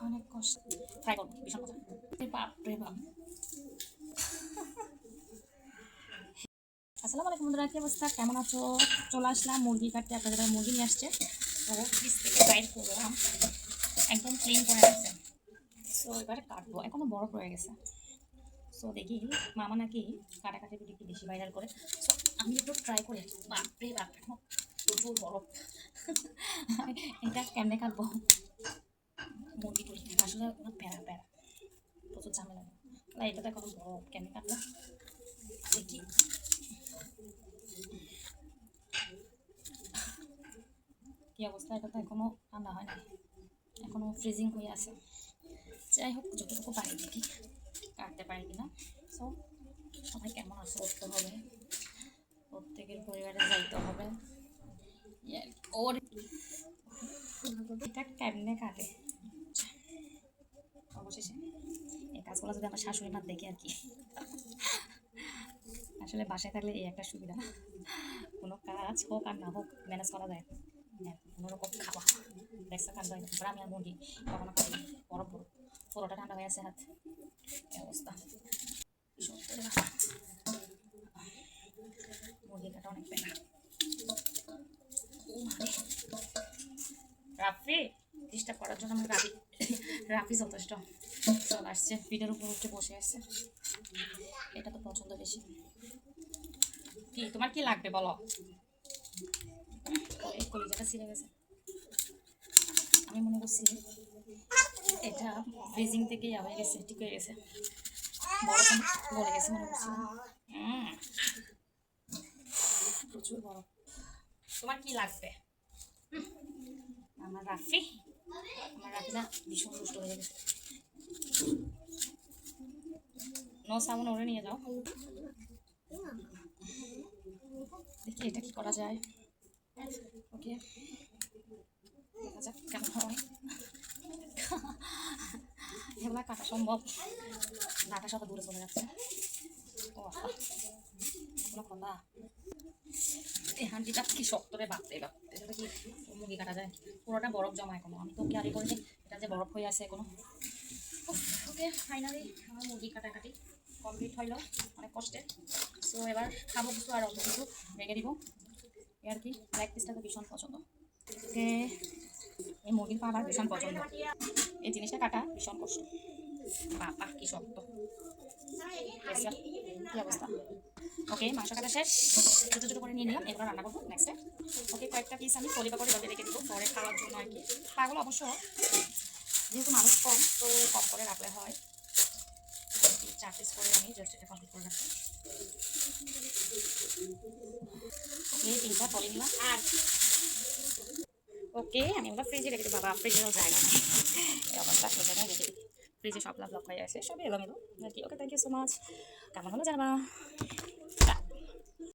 অনেক কষ্ট। ট্রাই করবো, ভীষণ মজা। বাপ রে বাপ। আসসালামু আলাইকুম বন্ধুরা, কি অবস্থা, কেমন আছো? চলে আসলাম মুরগি কাটতে। আপনাদের মুরগি নিয়ে আসছে, তো ফ্রিজ থেকে বাইর করলাম, একদম ক্লিন করে আসছে। সো এবারে কাটবো, এখনো বরফ রয়ে গেছে। সো দেখি মামা নাকি কাটাকাটি ভিডিও একটু বেশি ভাইরাল করে। সো আমি একটু ট্রাই করি। বাপরে বাপ, এখন প্রচুর বরফ। এটা কেমনে কাটবো? মুরগি টুরগি আসলে প্যারা প্যারা, প্রচুর ঝামেলা। এটা তো এখন বরফ, কেমনে কাটবো দেখি। কি অবস্থা, এটা তো এখনো ঠান্ডা হয় না, এখনো ফ্রিজিং হয়ে আছে। যাই হোক, যতটুকু পারি দেখি কাটতে পারি কিনা। সো সবাই কেমন আছে করতে হবে, প্রত্যেকের পরিবারে যাইতে হবে। ওর এটা কেমনে কাটে অবশেষে এই কাজগুলো যদি আমার শাশুড়ি মা দেখে আর কি। আসলে বাসায় থাকলে এই একটা সুবিধা, কোনো কাজ হোক আর না হোক ম্যানেজ করা যায়। কোনোরকম খাওয়া দেখছে কাণ্ড হয়। তারপরে আমি আর মুরগি কখনো খাই বরফ বরফ, পুরোটা ঠান্ডা হয়ে আছে হাত। এই অবস্থা, মুরগি কাটা অনেক পেনা। রাফি ডিস্টার্ব করার জন্য আমার রাফি যথেষ্ট। চলে আসছে, ফিডের উপর উঠে বসে আছে। এটা তো পছন্দ বেশি। কি তোমার কি লাগবে বলো? এই কলিজাটা ছিঁড়ে গেছে। আমি মনে করছি এটা ফ্রিজিং থেকে হয়ে গেছে, ঠিক হয়ে গেছে, বরফ গলে গেছে মনে করছি। প্রচুর বরফ। তোমার কি লাগবে? আমার রাফি, আমার রাফিটা ভীষণ দুষ্ট হয়ে গেছে। নো সামন ওরে নিয়ে যাও। দেখি এটা কি করা যায়। ওকে, দেখা যাক কেমন হয়। এগুলা কাটা সম্ভব, ঢাকা সব দূরে চলে যাচ্ছে। ও কোনো কথা, এই হাঁড়িটা কি শক্ত রে, বাপরে বাপ। এটা কি মুরগি কাটা যায়? পুরোটা বরফ জমা এখনো, আমি তো ক্যারি করিনি এটা যে বরফ হয়ে আছে এখনো। ওকে, ফাইনালি আমার মুরগি কাটাকাটি কমপ্লিট হইল অনেক কষ্টে। সো এবার খাবো কিছু, আর অল্প কিছু রেখে দিব আর কি। লেগ পিসটা তো ভীষণ পছন্দ। ওকে, এই মুরগির পা আমার ভীষণ পছন্দ। এই জিনিসটা কাটা ভীষণ কষ্ট, বাবা কি শক্ত। কি অবস্থা। ওকে, মাংস কাটা শেষ, ছোটো ছোটো করে নিয়ে নিলাম, এগুলো রান্না করবো নেক্সটে। ওকে, কয়েকটা পিস আমি পরিবা করে ডবে রেখে দেবো পরে খাওয়ার জন্য আর কি। পাগুলো অবশ্য যেহেতু মানুষ কম, তো কম করে রাখলে হয়। 4 পিস করে আমি জাস্ট এটা কমপ্লিট করে রাখবো। ওকে, 3টা ফলে নিলাম। আর ওকে, আমি ওটা ফ্রিজে রেখে দিই। বাবা, ফ্রিজেরও জায়গা না, এই অবস্থা। এখানে রেখে দিই, ফ্রিজে সব ব্লক হয়ে আছে, সবই এলোমেলো আর কি। ওকে, থ্যাংক ইউ সো মাচ। কেমন হলো জানাবা।